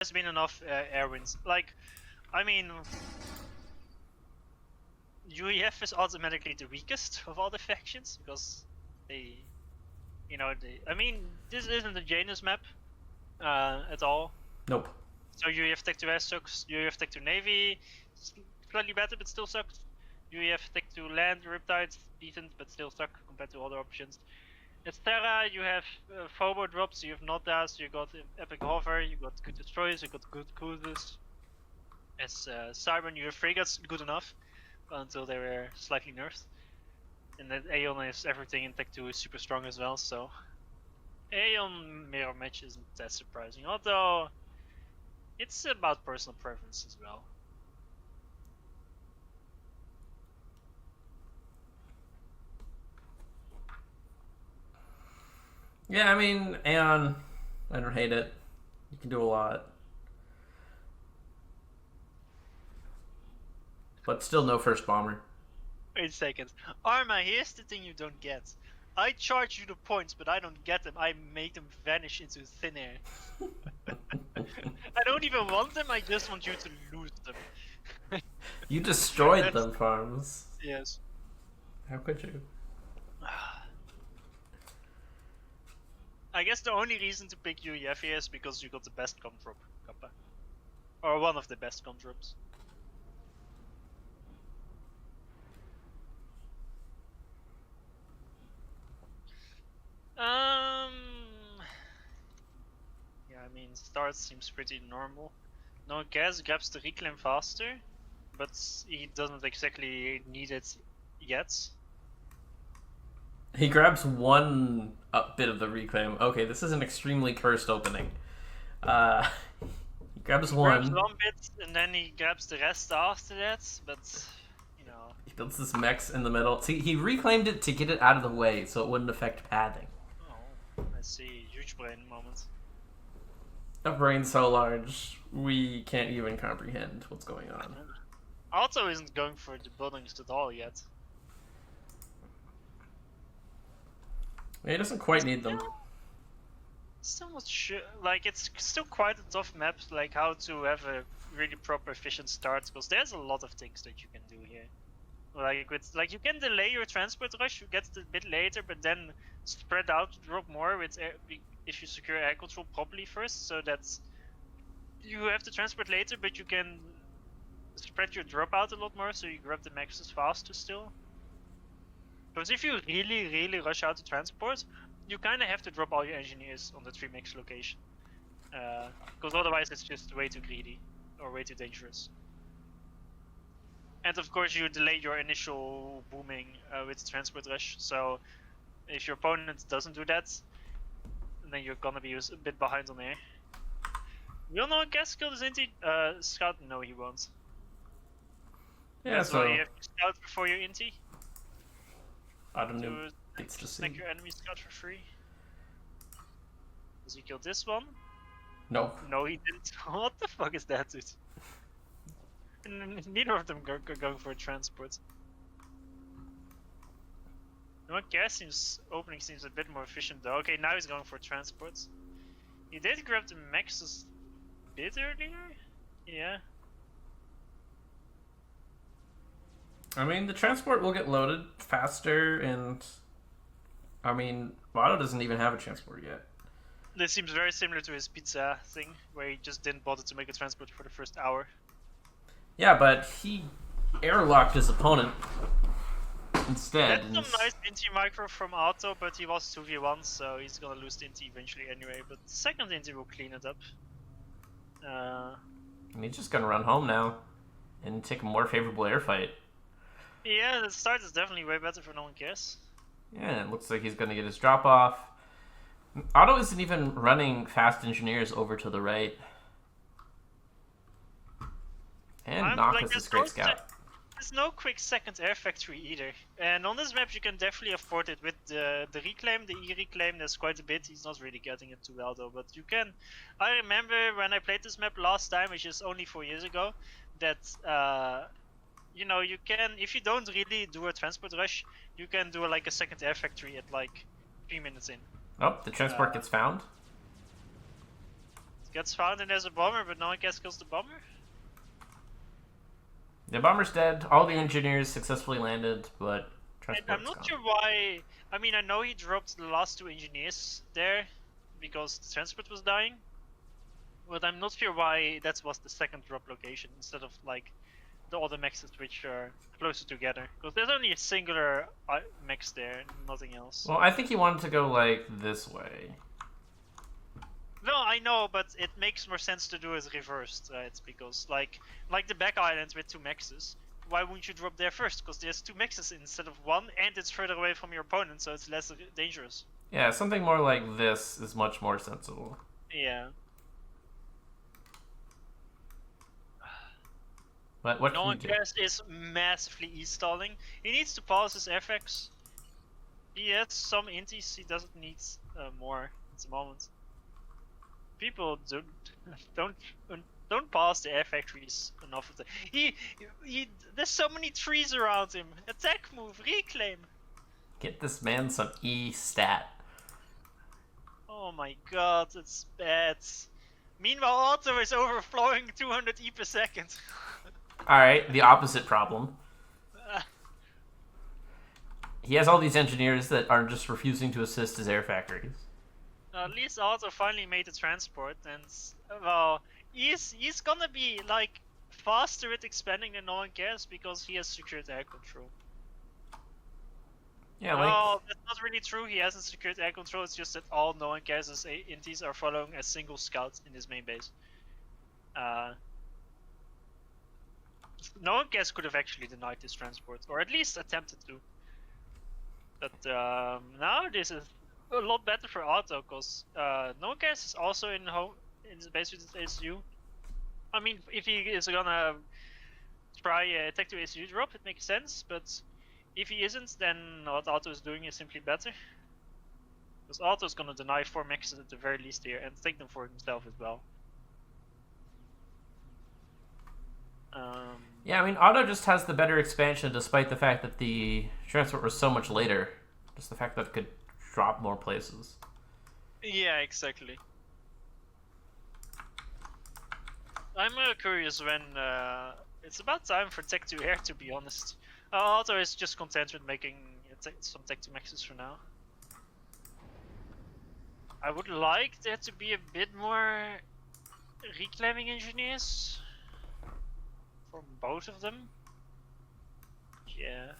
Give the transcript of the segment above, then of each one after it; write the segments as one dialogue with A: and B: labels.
A: has been enough air wins. Like, I mean, UEF is automatically the weakest of all the factions because they, I mean, this isn't a Janus map at all.
B: Nope.
A: So UEF Tech 2 S sucks. UEF Tech 2 Navy, slightly better but still sucks. UEF Tech 2 Land Riptides, decent but still suck compared to other options. It's Terra, you have forward drops, you have Notas, you got Epic Hover, you got good destroyers, you got good cruisers. As Siren, you have frigates, good enough, until they were slightly nerfed. And then Aeon is everything, and Tech 2 is super strong as well, so Aeon mirror match isn't that surprising, although it's about personal preference as well.
B: Yeah, I mean, Aeon, I don't hate it. You can do a lot. But still no first bomber.
A: 8 seconds. Arma, here's the thing you don't get. I charge you the points, but I don't get them. I make them vanish into thin air. I don't even want them, I just want you to lose them.
B: You destroyed them, Farms.
A: Yes.
B: How could you?
A: I guess the only reason to pick UEF here is because you got the best comp drop, Kappa. Or one of the best comp drops. Yeah, I mean, start seems pretty normal. No gas grabs the reclaim faster, but he doesn't exactly need it yet.
B: He grabs one bit of the reclaim. Okay, this is an extremely cursed opening. He grabs one.
A: Grabs one bit, and then he grabs the rest after that, but,
B: He builds this mechs in the middle. See, he reclaimed it to get it out of the way so it wouldn't affect pathing.
A: Oh, I see. Huge brain moment.
B: A brain so large, we can't even comprehend what's going on.
A: Alto isn't going for the buildings at all yet.
B: He doesn't quite need them.
A: Still not sure. Like, it's still quite a tough map, like how to have a really proper efficient start, because there's a lot of things that you can do here. Like you can delay your transport rush, you get it a bit later, but then spread out drop more with if you secure air control properly first, so that you have the transport later, but you can spread your drop out a lot more, so you grab the maxes faster still. Because if you really rush out the transport, you kind of have to drop all your engineers on the 3 max location. Because otherwise it's just way too greedy, or way too dangerous. And of course you delay your initial booming with the transport rush, so if your opponent doesn't do that, then you're gonna be a bit behind on air. Will no gas kill this Inti? Scout? No, he won't.
B: Yeah,
A: That's
B: so
A: why you have to scout before your Inti.
B: I don't know. It's just
A: Make your enemy scout for free. Does he kill this one?
B: No.
A: No, he didn't. What the fuck is that, dude? Neither of them are going for a transport. No, gas opening seems a bit more efficient though. Okay, now he's going for transports. He did grab the maxes a bit earlier? Yeah.
B: I mean, the transport will get loaded faster, and I mean, Vado doesn't even have a transport yet.
A: This seems very similar to his pizza thing, where he just didn't bother to make a transport for the first hour.
B: Yeah, but he airlocked his opponent instead.
A: That's some nice Inti micro from Auto, but he was 2v1, so he's gonna lose the Inti eventually anyway. But the second Inti will clean it up.
B: And he's just gonna run home now and take a more favorable air fight.
A: Yeah, the start is definitely way better for no one cares.
B: Yeah, it looks like he's gonna get his drop off. Otto isn't even running fast engineers over to the right. And Knock is this great scout.
A: There's no quick second air factory either. And on this map you can definitely afford it with the reclaim, the E-reclaim, there's quite a bit. He's not really getting it too well though, but you can. I remember when I played this map last time, which is only 4 years ago, that you know, you can, if you don't really do a transport rush, you can do like a second air factory at like 3 minutes in.
B: Oh, the transport gets found.
A: Gets found and there's a bomber, but no one gets kills the bomber.
B: The bomber's dead. All the engineers successfully landed, but transport's
A: I'm not
B: gone.
A: sure why. I mean, I know he dropped the last 2 engineers there because the transport was dying, but I'm not sure why that was the second drop location instead of like the other mexes which are closer together. Because there's only a singular mex there, nothing else.
B: Well, I think he wanted to go like this way.
A: No, I know, but it makes more sense to do it reversed, right? Because like the back island with 2 mexes, why wouldn't you drop there first? Because there's 2 mexes instead of 1, and it's further away from your opponent, so it's less dangerous.
B: Yeah, something more like this is much more sensible.
A: Yeah.
B: But what
A: No
B: can
A: one
B: you do?
A: cares is massively e-stalling. He needs to pause his FX. He has some inties, he doesn't need more at the moment. People don't pass the air factories enough of the. There's so many trees around him. Attack move, reclaim.
B: Get this man some E stat.
A: Oh my god, it's bad. Meanwhile, Otto is overflowing 200 E per second.
B: Alright, the opposite problem. He has all these engineers that are just refusing to assist his air factories.
A: At least Otto finally made the transport, and well, he's gonna be like faster at expanding than no one cares because he has secured air control.
B: Yeah,
A: well, that's not really true. He hasn't secured air control. It's just that all no one cares is inties are following a single scout in his main base. No one cares could have actually denied this transport, or at least attempted to. But now this is a lot better for Otto, because no one cares is also in his base with his ASU. I mean, if he is gonna try attack to ASU drop, it makes sense, but if he isn't, then what Otto is doing is simply better. Because Otto is gonna deny 4 mexes at the very least here, and take them for himself as well.
B: Yeah, I mean, Otto just has the better expansion despite the fact that the transport was so much later. Just the fact that it could drop more places.
A: Yeah, exactly. I'm curious when it's about time for Tech 2 Air, to be honest. Otto is just content with making some Tech 2 maxes for now. I would like there to be a bit more reclaiming engineers from both of them. Yeah.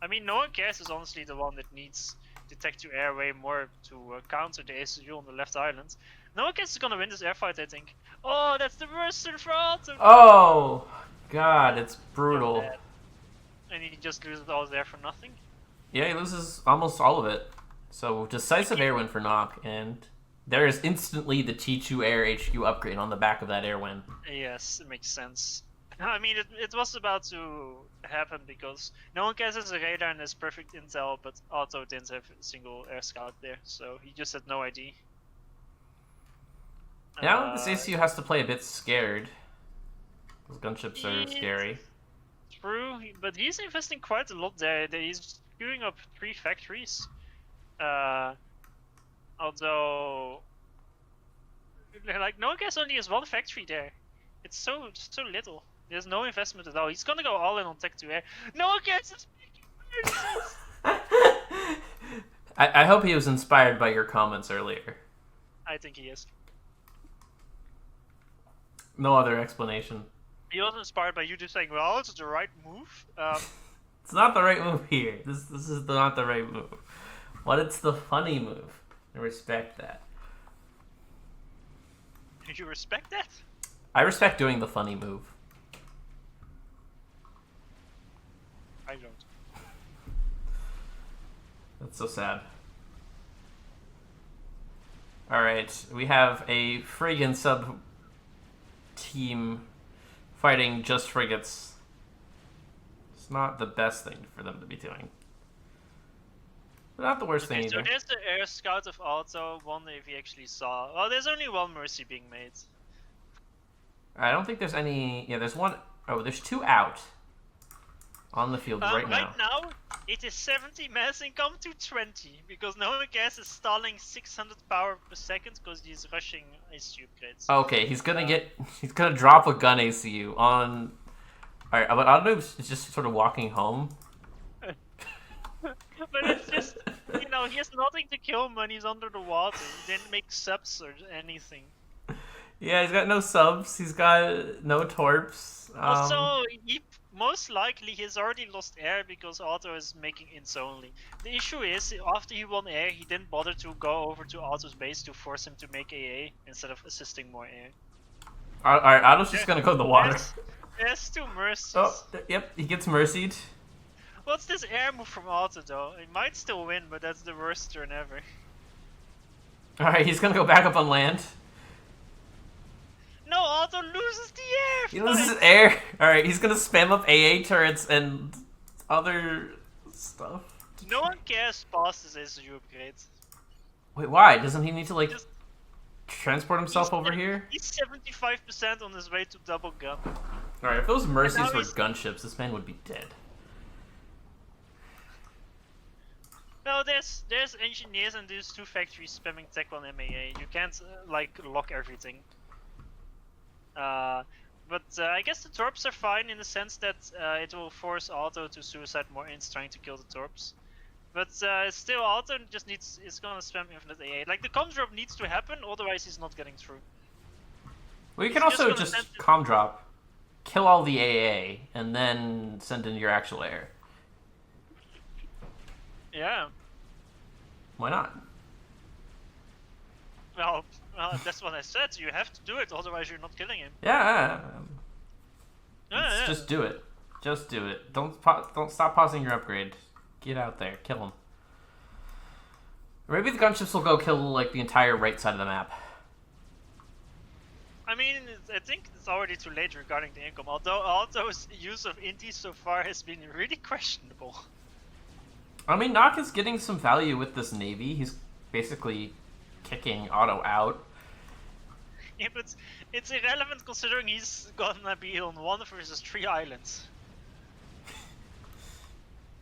A: I mean, no one cares is honestly the one that needs the Tech 2 Air way more to counter the ASU on the left island. No one cares is gonna win this airfight, I think. Oh, that's the worst turn for Otto!
B: Oh, God, it's brutal.
A: Yeah, and he just loses all there for nothing.
B: Yeah, he loses almost all of it. So, decisive air win for Nock, and there is instantly the T2 Air HQ upgrade on the back of that air win.
A: Yes, it makes sense. I mean, it was about to happen because no one cares as a radar and has perfect intel, but Otto didn't have a single air scout there, so he just had no ID.
B: Now this ASU has to play a bit scared. Those gunships are scary.
A: True, but he's investing quite a lot there. He's queuing up 3 factories. Although, like, no one cares only has 1 factory there. It's so little. There's no investment at all. He's gonna go all in on Tech 2 Air. No one cares is making merges!
B: I hope he was inspired by your comments earlier.
A: I think he is.
B: No other explanation.
A: He was inspired by you just saying, well, it's the right move.
B: It's not the right move here. This is not the right move. But it's the funny move. I respect that.
A: Did you respect that?
B: I respect doing the funny move.
A: I don't.
B: That's so sad. Alright, we have a friggin' sub team fighting just frigates. It's not the best thing for them to be doing. But not the worst thing
A: So
B: either.
A: there's the air scout of Otto. Wonder if he actually saw. Well, there's only 1 mercy being made.
B: I don't think there's any... Yeah, there's one... Oh, there's 2 out on the field right now.
A: Right now, It is 70 mass income to 20 because no one cares is stalling 600 power per second because he's rushing ACU upgrades.
B: Okay, he's gonna drop a gun ACU on. Alright, but I don't know if it's just sort of walking home.
A: But it's just, you know, he has nothing to kill him when he's under the water. He didn't make subs or anything.
B: Yeah, he's got no subs. He's got no torps.
A: Also, he most likely he's already lost air because Otto is making ints only. The issue is, after he won air, he didn't bother to go over to Otto's base to force him to make AA instead of assisting more air.
B: Alright, Otto's just gonna go in the water.
A: There's 2 mercies.
B: Oh, yep, he gets mercied.
A: What's this air move from Otto though? He might still win, but that's the worst turn ever.
B: Alright, he's gonna go back up on land.
A: No, Otto loses the air!
B: He loses air. Alright, he's gonna spam up AA turrets and other stuff.
A: No one cares past his SU upgrades.
B: Wait, why? Doesn't he need to, like,
A: Just-
B: transport himself over here?
A: He's 75% on his way to double gun.
B: Alright, if those mercies
A: now
B: were
A: he's-
B: gunships, this man would be dead.
A: No, there's engineers and there's 2 factories spamming tech on MAA. You can't like lock everything. But I guess the torps are fine in the sense that it will force Otto to suicide more ints trying to kill the torps. But still, Otto just is gonna spam infinite AA. Like the comm drop needs to happen, otherwise he's not getting through.
B: Well, you can
A: He's
B: also
A: just gonna
B: just
A: send it-
B: comm drop, kill all the AA, and then send in your actual air.
A: Yeah.
B: Why not?
A: Well, that's what I said. You have to do it, otherwise you're not killing him.
B: Yeah.
A: Yeah.
B: Just do it. Just do it. Don't stop pausing your upgrade. Get out there. Kill him. Or maybe the gunships will go kill like the entire right side of the map.
A: I mean, I think it's already too late regarding the income. Although Otto's use of intis so far has been really questionable.
B: I mean, Nock is getting some value with this navy. He's basically kicking Otto out.
A: Yeah, but it's irrelevant considering he's gonna be on 1 versus 3 islands.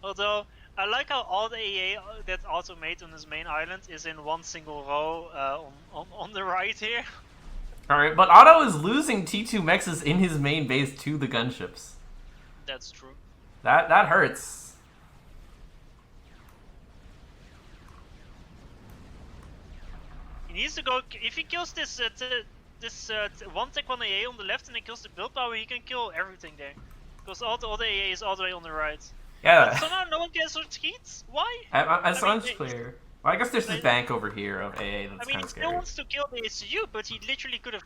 A: Although, I like how all the AA that Otto made on his main island is in 1 single row on the right here.
B: Alright, but Otto is losing T2 mexes in his main base to the gunships.
A: That's true.
B: That hurts.
A: He needs to go. If he kills this 1 tech 1 AA on the left and then kills the build power, he can kill everything there. Because all the other AA is all the way on the right.
B: Yeah.
A: So now no one cares retreats? Why?
B: It's
A: I mean,
B: unclear. Well, I guess there's this bank over here of AA that's
A: I mean,
B: kind
A: he
B: of
A: still
B: scary.
A: wants to kill the ACU, but he literally could have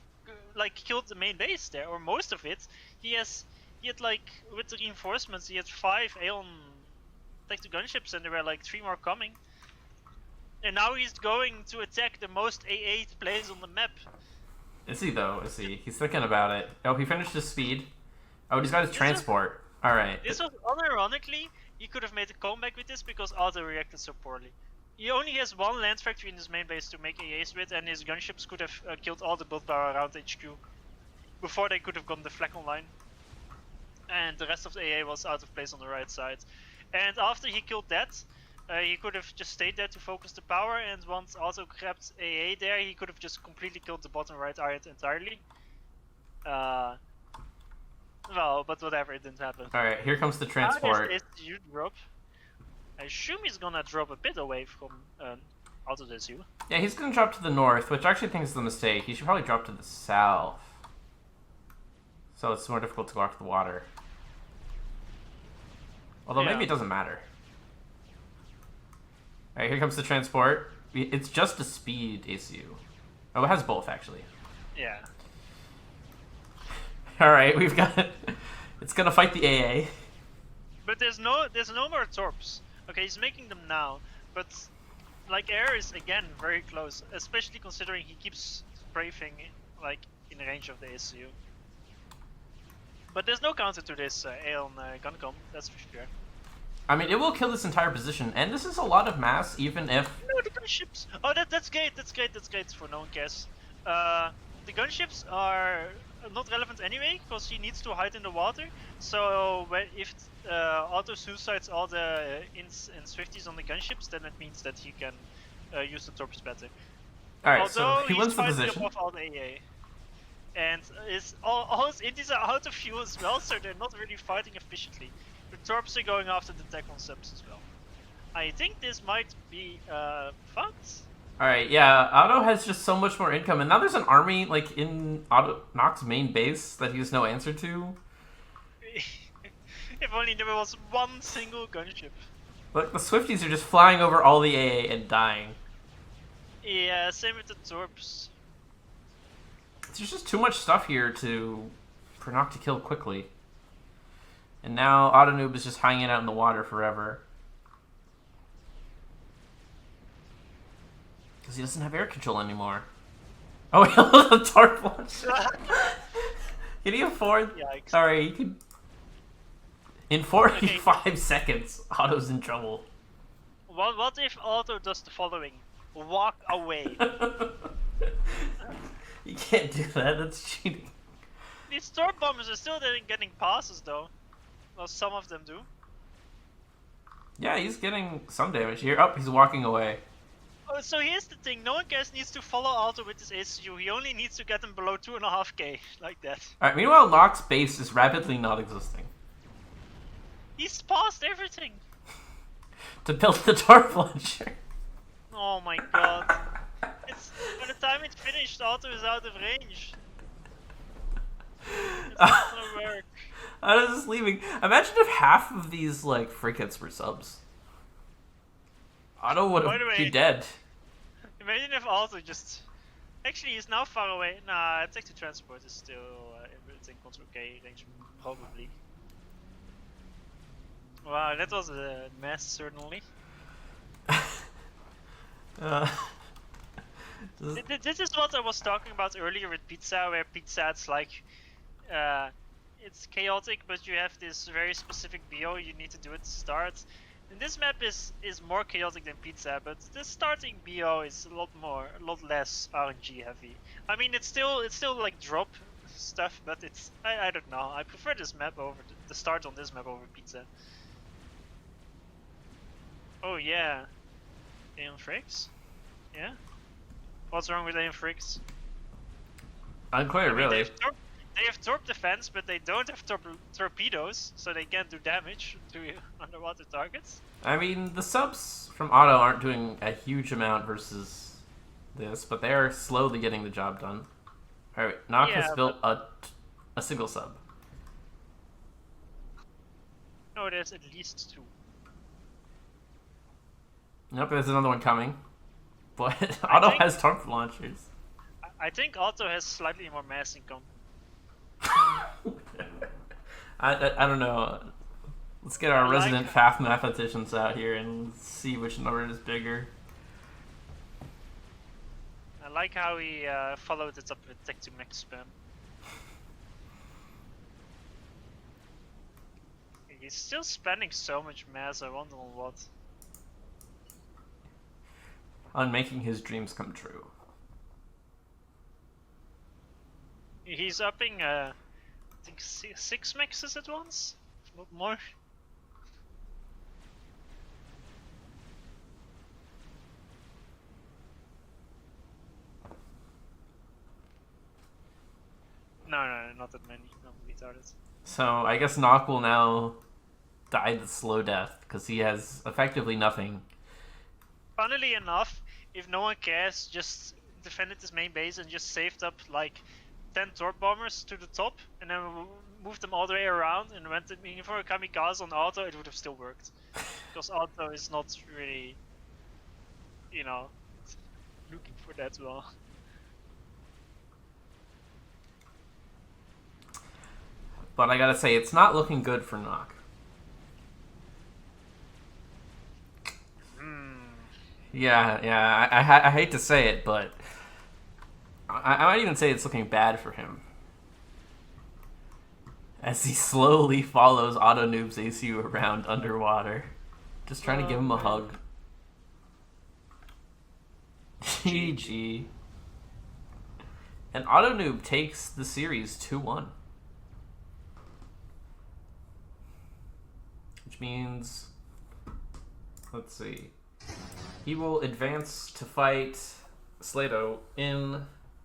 A: like killed the main base there, or most of it. He had like with the reinforcements, he had 5 Aeon like the gunships, and there were like 3 more coming. And now he's going to attack the most AA place on the map.
B: Is he though? Is he? He's thinking about it. Oh, he finished his speed. Oh, he's got his transport. Alright.
A: This was unironically, he could have made a comeback with this because Otto reacted so poorly. He only has 1 land factory in his main base to make AAs with, and his gunships could have killed all the build power around HQ before they could have gotten the flak online. And the rest of the AA was out of place on the right side. And after he killed that, he could have just stayed there to focus the power, and once Otto grabbed AA there, he could have just completely killed the bottom right island entirely. Well, but whatever, it didn't happen.
B: Alright, here comes the transport.
A: Now there's SU drop. I assume he's gonna drop a bit away from Otto's SU.
B: Yeah, he's gonna drop to the north, which I actually think is the mistake. He should probably drop to the south. So it's more difficult to go after the water. Although maybe it doesn't matter. Alright, here comes the transport. It's just a speed ACU. Oh, it has both, actually.
A: Yeah.
B: Alright, we've got... It's gonna fight the AA.
A: But there's no more torps. Okay, he's making them now, but like air is again very close, especially considering he keeps strafing like in range of the ACU. But there's no counter to this Aeon Guncom, that's for sure.
B: I mean, it will kill this entire position, and this is a lot of mass, even if...
A: No, the gunships! Oh, that's great, that's great, for no one cares. The gunships are not relevant moment anyway, because he needs to hide in the water. So if Auto suicides all the ins and Swifties on the gunships, then it means that he can use the torps better.
B: Alright, so
A: Although
B: he
A: he's
B: wins the
A: fighting
B: position.
A: above all the AA. And all his Indies are out of fuel as well, so they're not really fighting efficiently. The torps are going after the tech concepts as well. I think this might be fucked.
B: Alright, yeah, Otto has just so much more income, and now there's an army, like, in Nock's main base that he has no answer to.
A: If only there was one single gunship.
B: Look, the Swifties are just flying over all the AA and dying.
A: Yeah, same with the torps.
B: There's just too much stuff here for Nock to kill quickly. And now Autonoob is just hanging out in the water forever. Because he doesn't have air control anymore. Oh, he lost the torp launcher. Can he afford?
A: Yikes.
B: Sorry, he could. In 45 seconds, Otto's in trouble.
A: What if Auto does the following? Walk away.
B: You can't do that, that's cheating.
A: These storm bombers are still getting passes though. Well, some of them do.
B: Yeah, he's getting some damage here. Oh, he's walking away.
A: Oh, so here's the thing, no one guys needs to follow Auto with his ACU, he only needs to get him below 2.5k, like that.
B: Alright, meanwhile, Nock's base is rapidly not existing.
A: He's passed everything!
B: To build the torp launcher.
A: Oh my god. By the time it's finished, Auto is out of range. It's not gonna work.
B: Otto's just leaving. Imagine if half of these, like, frigates were subs. Otto would
A: By the way,
B: be dead.
A: Imagine if Auto just... Actually, he's now far away. Nah, attack to transport is still within control K range, probably. Wow, that was a mess, certainly. This is what I was talking about earlier with Pizza, where Pizza it's like... it's chaotic, but you have this very specific BO you need to do at the start. And this map is more chaotic than Pizza, but the starting BO is a lot less RNG heavy. I mean, it's still like drop stuff, but it's I don't know. I prefer this map over the start on this map over Pizza. Oh yeah, Aeon Fricks? Yeah. What's wrong with Aeon Fricks?
B: Unclear, really.
A: They have torp defense, but they don't have torpedoes, so they can't do damage to underwater targets.
B: I mean, the subs from Otto aren't doing a huge amount versus this, but they are slowly getting the job done. Alright, Nock has built a single sub.
A: No, there's at least 2.
B: Nope, there's another one coming. But Otto has torp launchers.
A: I think Otto has slightly more mass income.
B: I don't know. Let's get our resident FAF mathematicians out here and see which number is bigger.
A: I like how he followed it up with tech to max spam. He's still spending so much mass, I wonder on what.
B: On making his dreams come true.
A: He's upping, I think 6 maxes at once, if not more. No, not that many. Not retarded.
B: So I guess Nock will now die the slow death because he has effectively nothing.
A: Funnily enough, if no one cares, just defended his main base and just saved up like 10 torp bombers to the top, and then moved them all the way around and went in for a kamikaze on Auto, it would have still worked. Because Auto is not really, you know, looking for that well.
B: But I gotta say, it's not looking good for Nock. Yeah, I hate to say it, but I might even say it's looking bad for him. As he slowly follows Autonoob's ACU around underwater. Just trying to give him a hug. GG. And Autonoob takes the series 2-1. which means, let's see, he will advance to fight Slato in